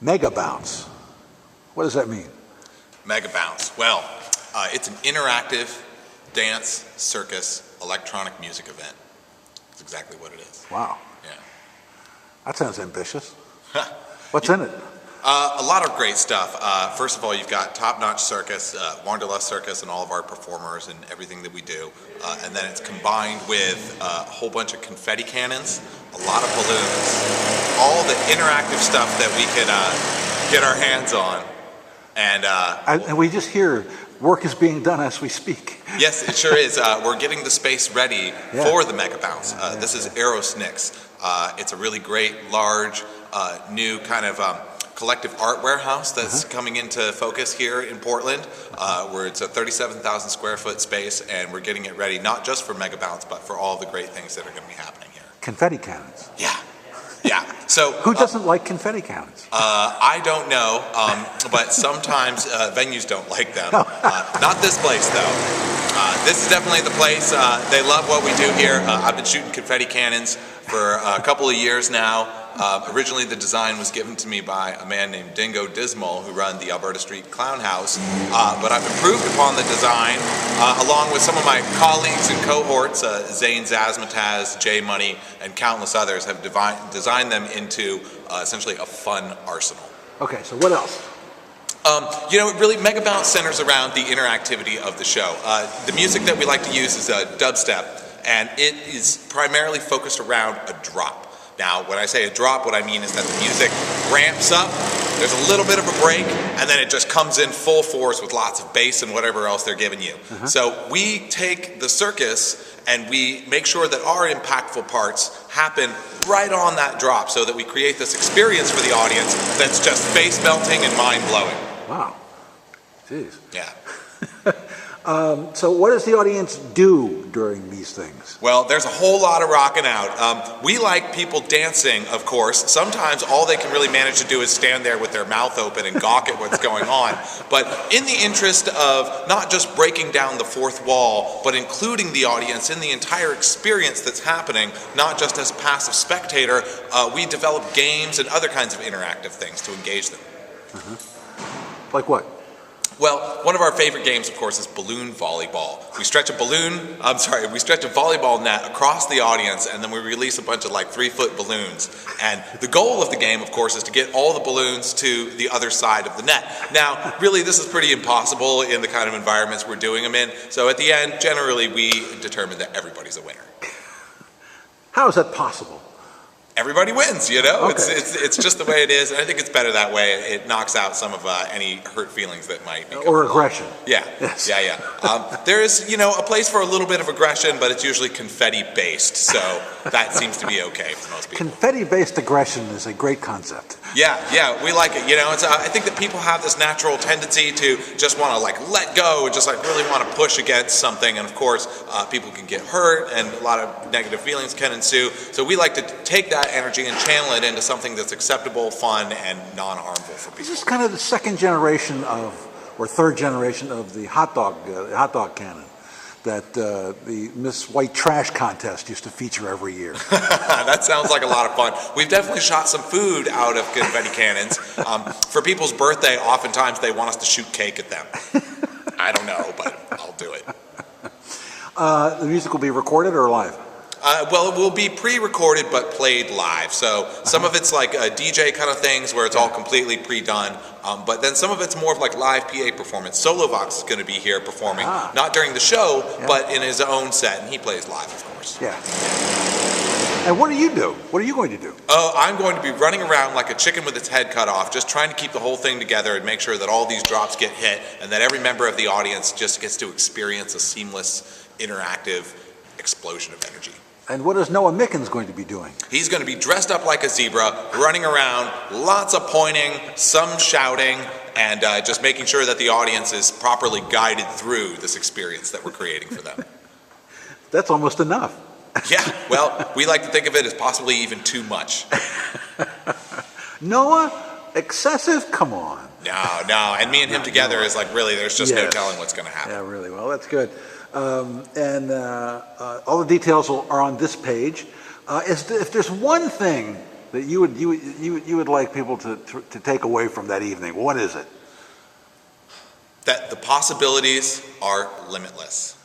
Megabounce. What does that mean? Megabounce. Well, it's an interactive dance, circus, electronic music event. That's exactly what it is. Wow. Yeah. That sounds ambitious. What's in it? A lot of great stuff. First of all, you've got top-notch circus, Wanderlust Circus, and all of our performers and everything that we do. And then it's combined with a whole bunch of confetti cannons, a lot of balloons, all the interactive stuff that we could get our hands on. And we just hear work is being done as we speak. Yes, it sure is. We're getting the space ready for the Megabounce. This is Aerosnix. It's a really great, large, new kind of collective art warehouse that's coming into focus here in Portland, where it's a 37,000 square foot space, and we're getting it ready not just for Megabounce, but for all the great things that are going to be happening here. Confetti cannons. Yeah. Yeah. So who doesn't like confetti cannons? I don't know, but sometimes venues don't like them. Not this place, though. This is definitely the place. They love what we do here. I've been shooting confetti cannons for a couple of years now. Originally, the design was given to me by a man named Dingo Dismal, who runs the Alberta Street Clown House. But I've improved upon the design, along with some of my colleagues and cohorts, Zane Zazmataz, Jay Money, and countless others, have designed them into essentially a fun arsenal. Okay, so what else? Really, Megabounce centers around the interactivity of the show. The music that we like to use is dubstep, and it is primarily focused around a drop. Now, when I say a drop, what I mean is that the music ramps up, there's a little bit of a break, and then it just comes in full force with lots of bass and whatever else they're giving you. So we take the circus and we make sure that our impactful parts happen right on that drop, so that we create this experience for the audience that's just face melting and mind blowing. Wow. Jeez. Yeah. So what does the audience do during these things? Well, there's a whole lot of rocking out. We like people dancing, of course. Sometimes all they can really manage to do is stand there with their mouth open and gawk at what's going on. But in the interest of not just breaking down the fourth wall, but including the audience in the entire experience that's happening, not just as a passive spectator, we develop games and other kinds of interactive things to engage them. Like what? Well, one of our favorite games, of course, is balloon volleyball. We stretch a volleyball net across the audience, and then we release a bunch of 3-foot balloons. And the goal of the game, of course, is to get all the balloons to the other side of the net. Now, really, this is pretty impossible in the kind of environments we're doing them in. So at the end, generally, we determine that everybody's a winner. How is that possible? Everybody wins, Okay. It's just the way it is, and I think it's better that way. It knocks out some of any hurt feelings that might be or aggression. Yeah, yes. Yeah. There is, a place for a little bit of aggression, but it's usually confetti-based, so that seems to be okay for most people. Confetti-based aggression is a great concept. Yeah, we like it. I think that people have this natural tendency to just want to let go and just really want to push against something, and of course, people can get hurt, and a lot of negative feelings can ensue. So we like to take that energy and channel it into something that's acceptable, fun, and non-harmful for people. This is kind of the second generation or third generation of the hot dog cannon that the Miss White Trash contest used to feature every year. That sounds like a lot of fun. We've definitely shot some food out of confetti cannons. For people's birthday, oftentimes they want us to shoot cake at them. I don't know, but I'll do it. The music will be recorded or live? Well, it will be pre-recorded but played live. So some of it's like DJ kind of things where it's all completely pre-done. But then some of it's more of live PA performance. Solo Vox is going to be here performing, not during the show, but in his own set, and he plays live, of course. Yeah. And what do you do? What are you going to do? Oh, I'm going to be running around like a chicken with its head cut off, just trying to keep the whole thing together and make sure that all these drops get hit and that every member of the audience just gets to experience a seamless, interactive explosion of energy. And what is Noah Mickens going to be doing? He's going to be dressed up like a zebra, running around, lots of pointing, some shouting, and just making sure that the audience is properly guided through this experience that we're creating for them. That's almost enough. Yeah, well, we like to think of it as possibly even too much. Noah, excessive? Come on. No, and me and him together is really, there's just no telling what's going to happen. Yeah, really. Well, that's good. All the details are on this page. If there's one thing that you would like people to take away from that evening? What is it? That the possibilities are limitless.